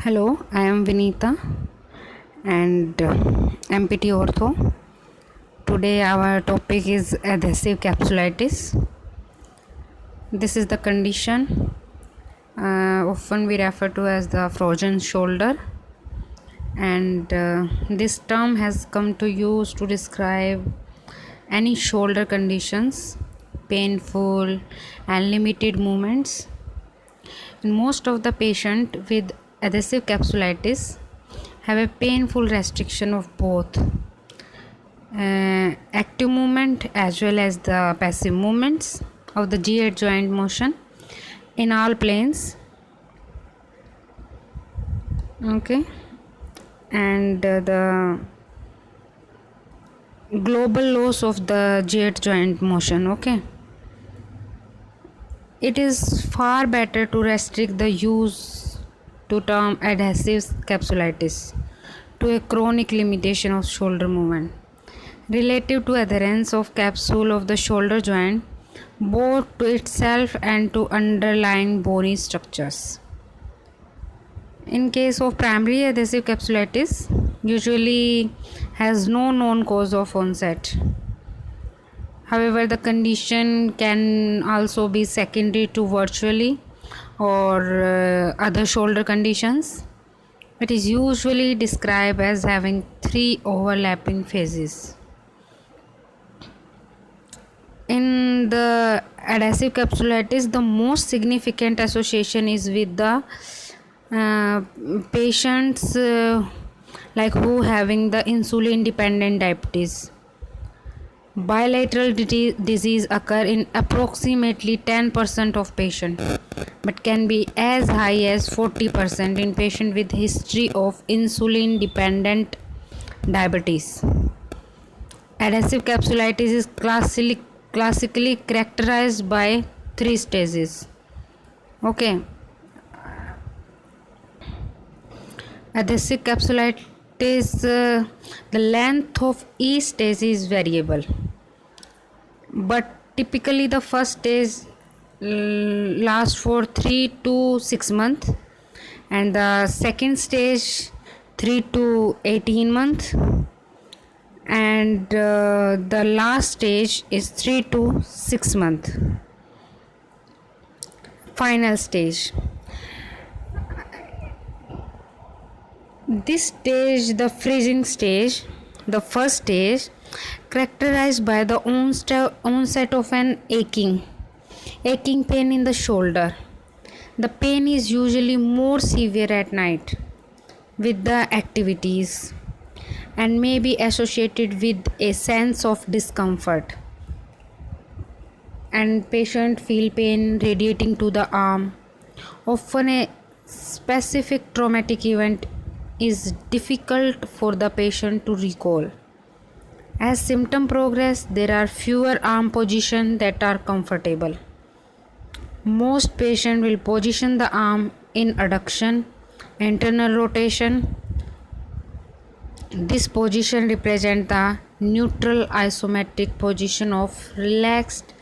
Hello, I am Vinita and MPT Ortho. Today our topic is adhesive capsulitis. This is the condition often we refer to as the frozen shoulder, and this term has come to use to describe any shoulder conditions, painful and limited movements. In most of the patient with adhesive capsulitis have a painful restriction of both active movement as well as the passive movements of the G8 joint motion in all planes. Okay, and the global loss of the G8 joint motion. Okay, it is far better to restrict the use to term adhesive capsulitis to a chronic limitation of shoulder movement relative to adherence of capsule of the shoulder joint both to itself and to underlying bony structures. In case of primary adhesive capsulitis, usually has no known cause of onset. However, the condition can also be secondary to virtually or other shoulder conditions. It is usually described as having 3 overlapping phases. In the adhesive capsulitis, the most significant association is with the patients like who having the insulin dependent diabetes. Bilateral disease occur in approximately 10% of patients, but can be as high as 40% in patients with history of insulin dependent diabetes. Adhesive capsulitis is classically characterized by 3 stages. Okay, adhesive capsulitis, the length of each stage is variable, but typically the first stage lasts for 3 to 6 months, and the second stage 3 to 18 months, and the last stage is 3 to 6 months. Final stage. This stage, the freezing stage, the first stage, characterized by the onset of an aching pain in the shoulder. The pain is usually more severe at night with the activities and may be associated with a sense of discomfort, and patient feel pain radiating to the arm. Often a specific traumatic event is difficult for the patient to recall. As symptoms progress, there are fewer arm positions that are comfortable. Most patients will position the arm in adduction, internal rotation. This position represents the neutral isometric position of relaxed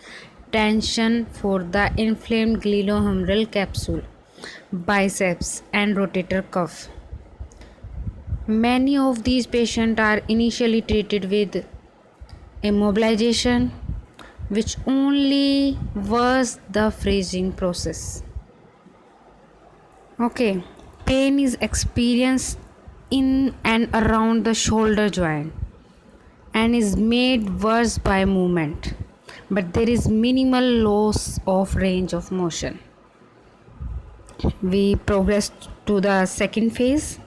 tension for the inflamed glenohumeral capsule, biceps, and rotator cuff. Many of these patients are initially treated with immobilization, which only worsens the freezing process. Okay, pain is experienced in and around the shoulder joint and is made worse by movement, but there is minimal loss of range of motion. We progress to the second phase.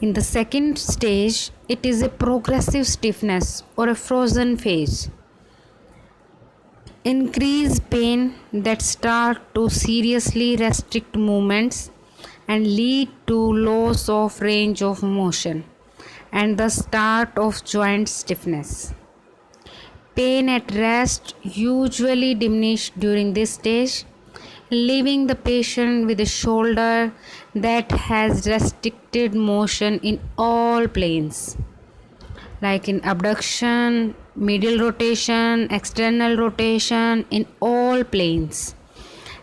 In the second stage, it is a progressive stiffness or a frozen phase. Increased pain that start to seriously restrict movements and lead to loss of range of motion and the start of joint stiffness. Pain at rest usually diminishes during this stage, leaving the patient with a shoulder that has restricted motion in all planes, like in abduction, medial rotation, external rotation, in all planes.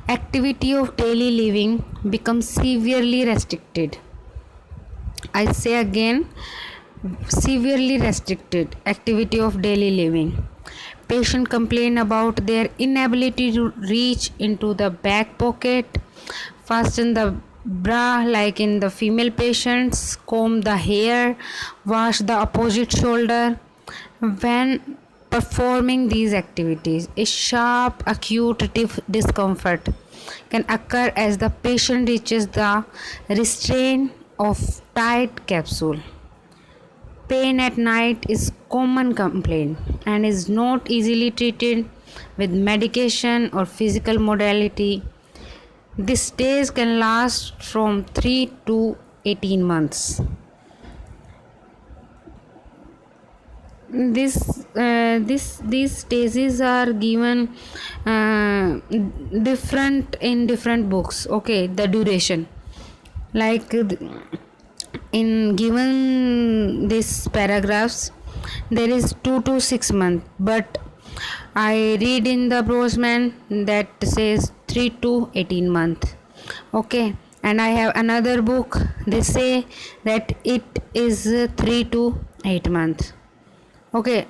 Activity of daily living becomes severely restricted. I say again, severely restricted activity of daily living. Patient complain about their inability to reach into the back pocket, fasten the bra like in the female patients, comb the hair, wash the opposite shoulder. When performing these activities, a sharp acute discomfort can occur as the patient reaches the restraint of tight capsule. Pain at night is common complaint and is not easily treated with medication or physical modality. This stage can last from 3 to 18 months. These stages are given different in different books. Okay, the duration, like in given these paragraphs, there is 2 to 6 months, but I read in the brosman that says 3 to 18 months. Okay, and I have another book, they say that it is 3 to 8 months. Okay,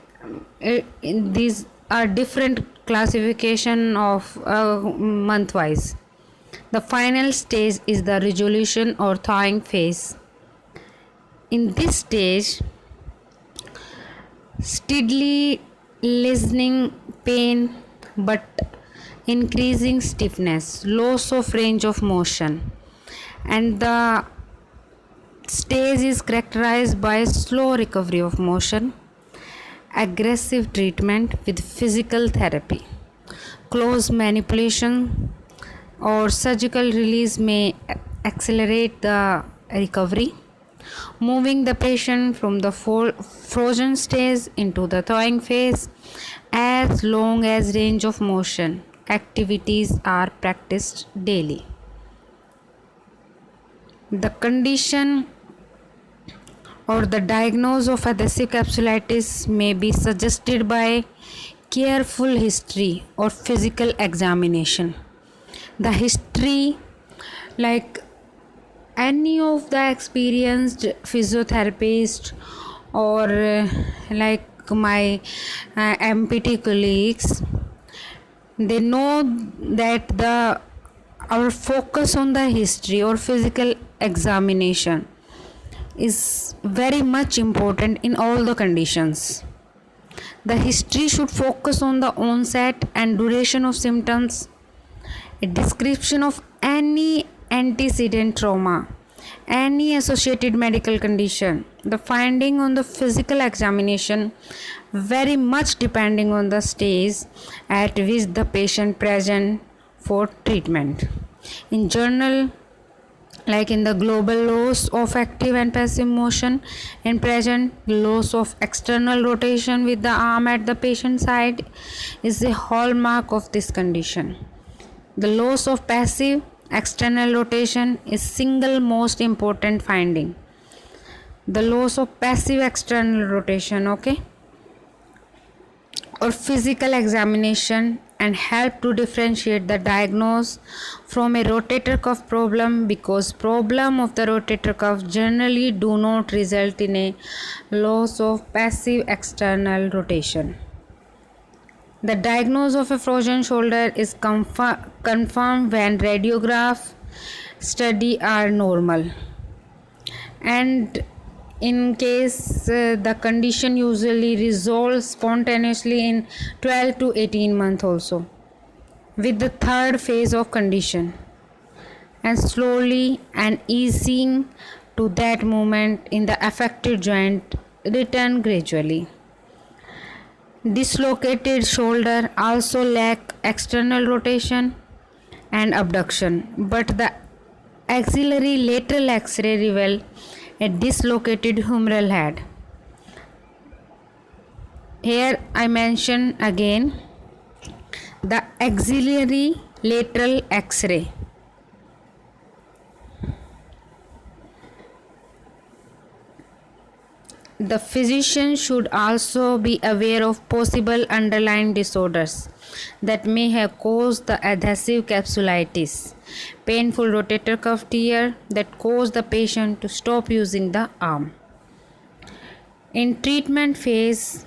these are different classification of month wise. The final stage is the resolution or thawing phase. In this stage, steadily lessening pain but increasing stiffness, loss of range of motion, and the stage is characterized by slow recovery of motion, aggressive treatment with physical therapy, close manipulation or surgical release may accelerate the recovery, moving the patient from the frozen stage into the thawing phase as long as range of motion activities are practiced daily. The condition or the diagnosis of adhesive capsulitis may be suggested by careful history or physical examination. The history, like any of the experienced physiotherapist or like my MPT colleagues, they know that our focus on the history or physical examination is very much important in all the conditions. The history should focus on the onset and duration of symptoms, a description of any antecedent trauma, any associated medical condition. The finding on the physical examination very much depending on the stage at which the patient present for treatment. In journal, like in the global loss of active and passive motion in present, loss of external rotation with the arm at the patient side is a hallmark of this condition. The loss of passive external rotation is single most important finding. The loss of passive external rotation, okay, or physical examination and help to differentiate the diagnosis from a rotator cuff problem, because problem of the rotator cuff generally do not result in a loss of passive external rotation. The diagnosis of a frozen shoulder is confirmed when radiograph study are normal, and in case the condition usually resolves spontaneously in 12 to 18 months also, with the third phase of condition, and slowly and easing to that movement in the affected joint return gradually. Dislocated shoulder also lack external rotation and abduction, but the axillary lateral X-ray reveal a dislocated humeral head. Here I mention again the axillary lateral X-ray. The physician should also be aware of possible underlying disorders that may have caused the adhesive capsulitis, painful rotator cuff tear that caused the patient to stop using the arm. In treatment phase,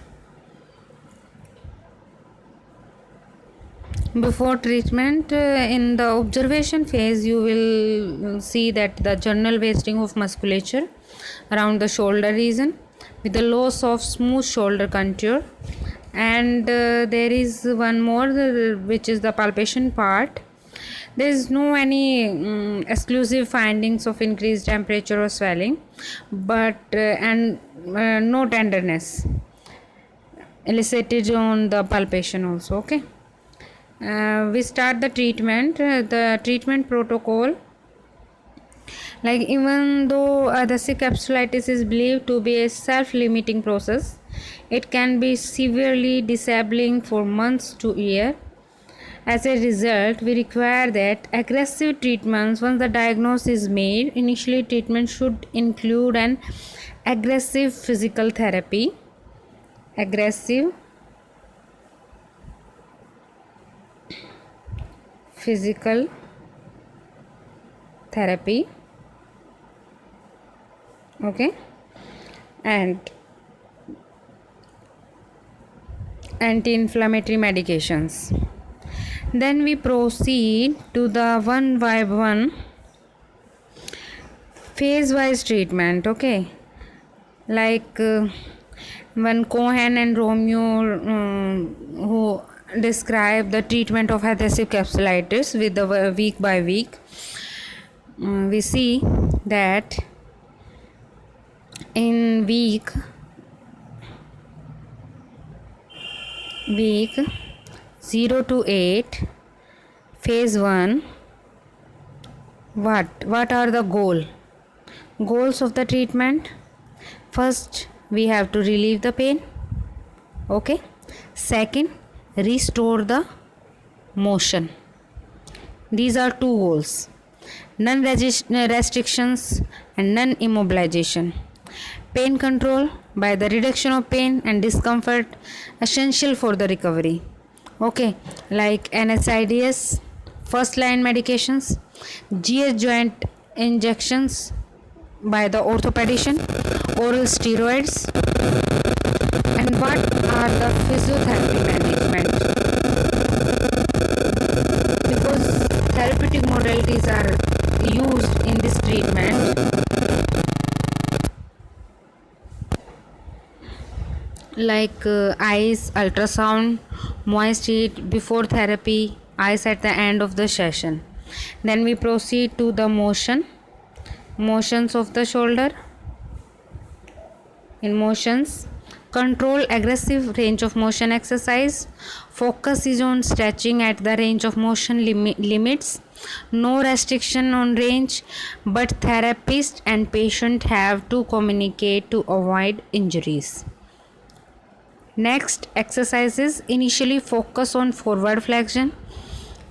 before treatment, in the observation phase, you will see that the general wasting of musculature around the shoulder region with the loss of smooth shoulder contour, and there is one more which is the palpation part. There is no any exclusive findings of increased temperature or swelling, but no tenderness elicited on the palpation also. Okay, we start the treatment. The treatment protocol, like even though adhesive capsulitis is believed to be a self-limiting process, it can be severely disabling for months to years. As a result, we require that aggressive treatments, once the diagnosis is made, initially treatment should include an aggressive physical therapy, aggressive physical therapy, okay, and anti-inflammatory medications. Then we proceed to the one by one phase wise treatment. Okay, like when Cohen and Romeo who describe the treatment of adhesive capsulitis with the week by week, we see that in week 0 to 8, phase 1, what are the goals of the treatment? First, we have to relieve the pain. Okay, second, restore the motion. These are two goals: none restrictions and none immobilization. Pain control by the reduction of pain and discomfort essential for the recovery. Okay, like NSAIDs, first line medications, GS joint injections by the orthopedician, oral steroids, and what are the physiotherapy management? Because therapeutic modalities are used in this treatment, like eyes, ultrasound, moist heat before therapy, eyes at the end of the session. Then we proceed to the motions of the shoulder. In motions, control aggressive range of motion exercise. Focus is on stretching at the range of motion limits. No restriction on range, but therapist and patient have to communicate to avoid injuries. Next exercises initially focus on forward flexion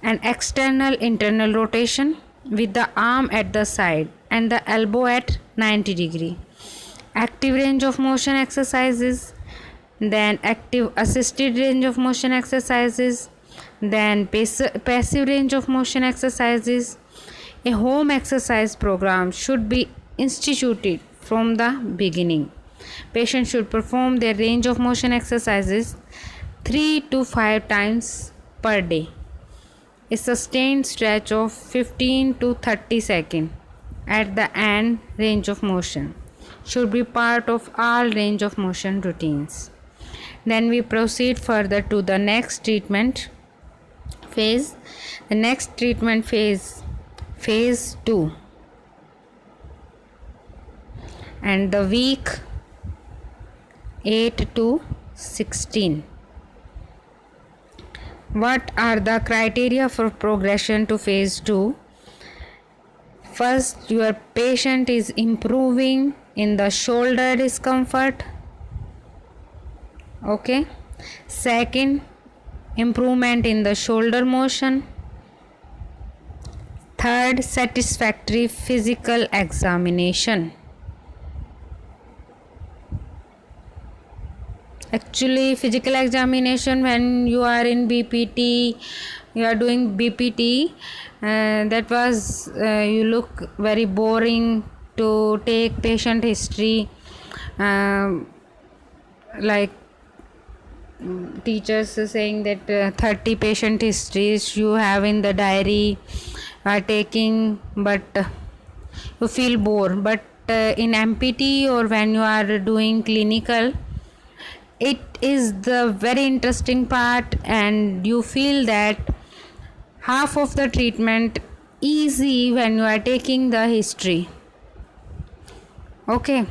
and external internal rotation with the arm at the side and the elbow at 90 degree. Active range of motion exercises, then active assisted range of motion exercises, then passive range of motion exercises. A home exercise program should be instituted from the beginning. Patients should perform their range of motion exercises 3 to 5 times per day. A sustained stretch of 15 to 30 seconds at the end range of motion should be part of all range of motion routines. Then we proceed further to the next treatment phase. The next treatment phase 2, and the week 8 to 16. What are the criteria for progression to phase 2? First, your patient is improving in the shoulder discomfort. Okay. Second, improvement in the shoulder motion. Third, satisfactory physical examination. Actually, physical examination, when you are in BPT, you are doing BPT, that was you look very boring to take patient history, um, like teachers saying that 30 patient histories you have in the diary are taking, but you feel bored. But in MPT, or when you are doing clinical, it is the very interesting part, and you feel that half of the treatment easy when you are taking the history. Okay,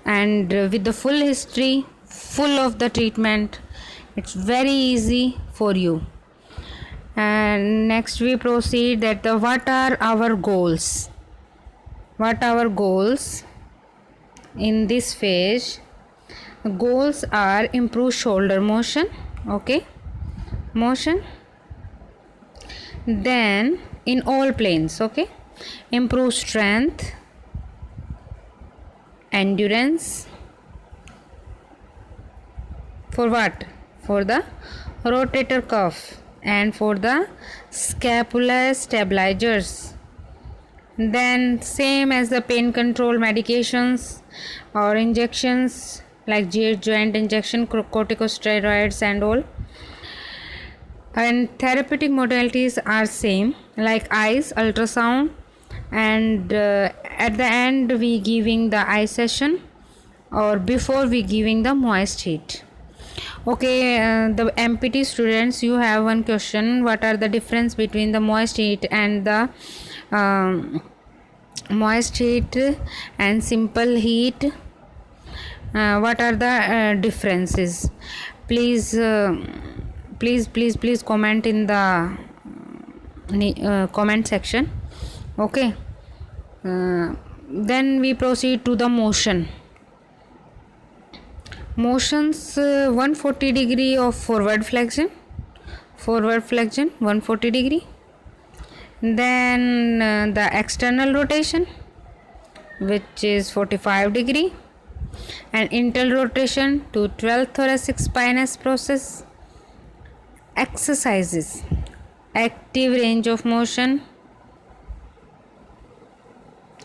and with the full history, full of the treatment, it's very easy for you. And next we proceed that what are our goals. What our goals in this phase? Goals are improve shoulder motion, okay, motion, then in all planes, okay, improve strength, endurance. For what? For the rotator cuff and for the scapular stabilizers. Then same as the pain control medications or injections like joint injection, corticosteroids and all. And therapeutic modalities are same like eyes, ultrasound, and at the end we giving the eye session, or before we giving the moist heat. Okay, the MPT students, you have one question: what are the difference between the moist heat and the moist heat and simple heat? What are the differences? Please please comment in the comment section. Okay, then we proceed to the motions 140 degree of forward flexion 140 degree, then the external rotation, which is 45 degree, and internal rotation to 12th thoracic spinous process. Exercises: active range of motion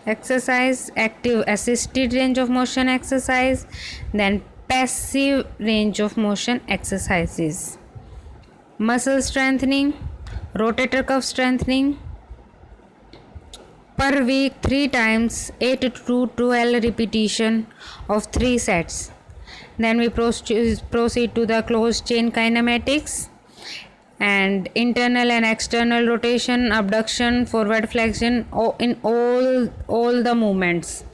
exercise, active assisted range of motion exercise, then passive range of motion exercises. Muscle strengthening, rotator cuff strengthening, per week 3 times 8 to 12 repetition of 3 sets. Then we proceed to the closed chain kinematics and internal and external rotation, abduction, forward flexion in all the movements.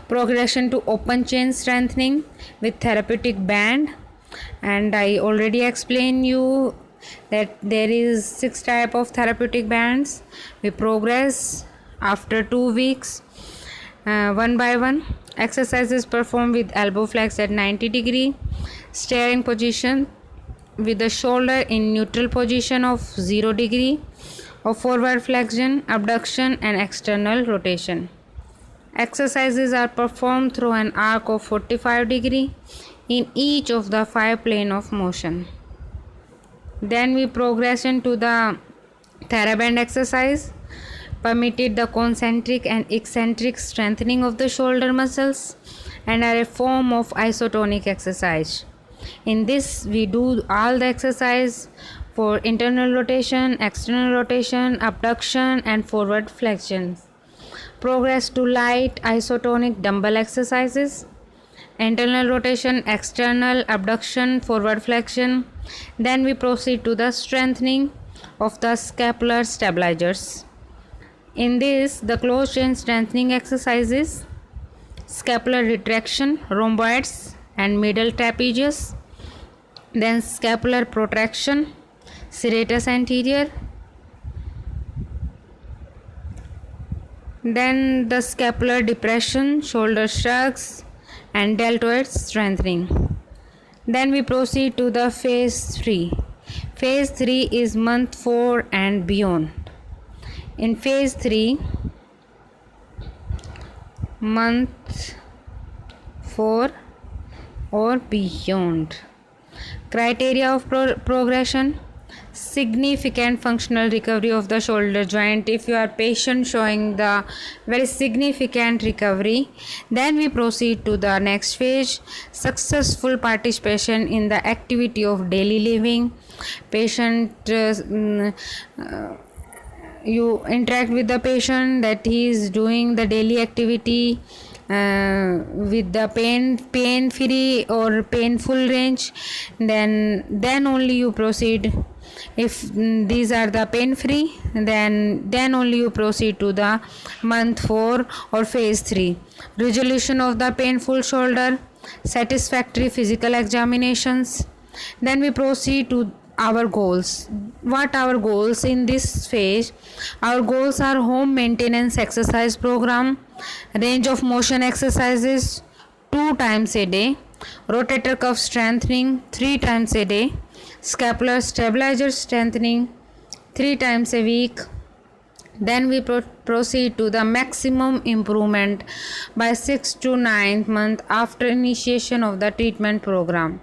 Progression to open chain strengthening with therapeutic band, and I already explained you that there is 6 type of therapeutic bands. We progress after 2 weeks, one by one. Exercises performed with elbow flex at 90 degree, staring position with the shoulder in neutral position of 0 degree, of forward flexion, abduction and external rotation. Exercises are performed through an arc of 45 degree in each of the 5 plane of motion. Then we progress into the TheraBand exercise, permitted the concentric and eccentric strengthening of the shoulder muscles, and are a form of isotonic exercise. In this we do all the exercise for internal rotation, external rotation, abduction and forward flexion. Progress to light isotonic dumbbell exercises, internal rotation, external abduction, forward flexion. Then we proceed to the strengthening of the scapular stabilizers. In this, the closed chain strengthening exercises: scapular retraction, rhomboids and middle trapezius, then scapular protraction, serratus anterior, then the scapular depression, shoulder shrugs and deltoid strengthening. Then we proceed to the phase 3. Phase 3 is month 4 and beyond. In phase 3, month 4 or beyond, Criteria of progression: significant functional recovery of the shoulder joint. If you are patient showing the very significant recovery, then we proceed to the next phase: successful participation in the activity of daily living. Patient you interact with the patient that he is doing the daily activity with the pain free or painful range, then only you proceed. If these are the pain free, then only you proceed to the month 4 or phase 3: resolution of the painful shoulder, satisfactory physical examinations. Then we proceed to our goals. What our goals in this phase? Our goals are home maintenance exercise program, range of motion exercises 2 times a day, rotator cuff strengthening 3 times a day, scapular stabilizer strengthening 3 times a week. Then we proceed to the maximum improvement by 6 to 9th month after initiation of the treatment program.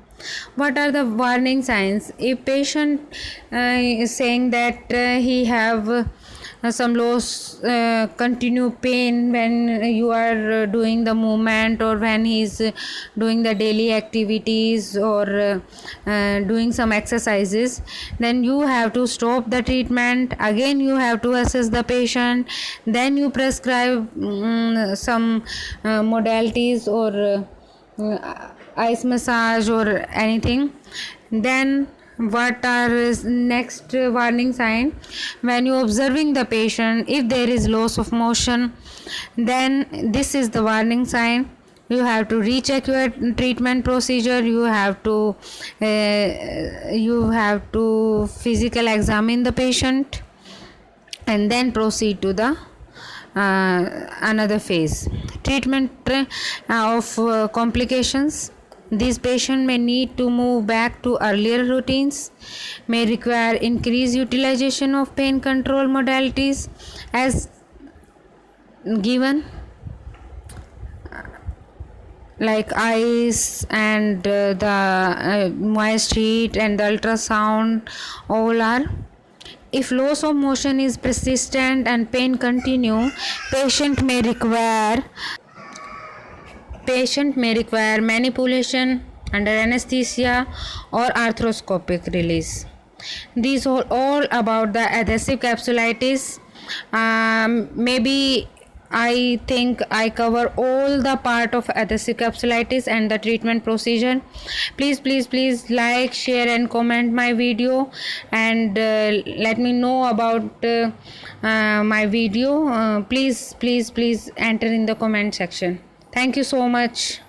What are the warning signs? If patient is saying that he have some loss, continue pain when you are doing the movement, or when he is doing the daily activities, or doing some exercises, then you have to stop the treatment. Again you have to assess the patient, then you prescribe some modalities, or ice massage or anything. Then what are next warning sign? When you observing the patient, if there is loss of motion, then this is the warning sign. You have to recheck your treatment procedure. You have to physical examine the patient, and then proceed to the another phase: treatment of complications. This patient may need to move back to earlier routines, may require increased utilization of pain control modalities as given, like ice and the moist heat and the ultrasound, all are. If loss of motion is persistent and pain continue, patient may require manipulation under anesthesia or arthroscopic release. These are all about the adhesive capsulitis. Maybe I think I cover all the part of adhesive capsulitis and the treatment procedure. Please like, share and comment my video, and let me know about my video. Please enter in the comment section. Thank you so much.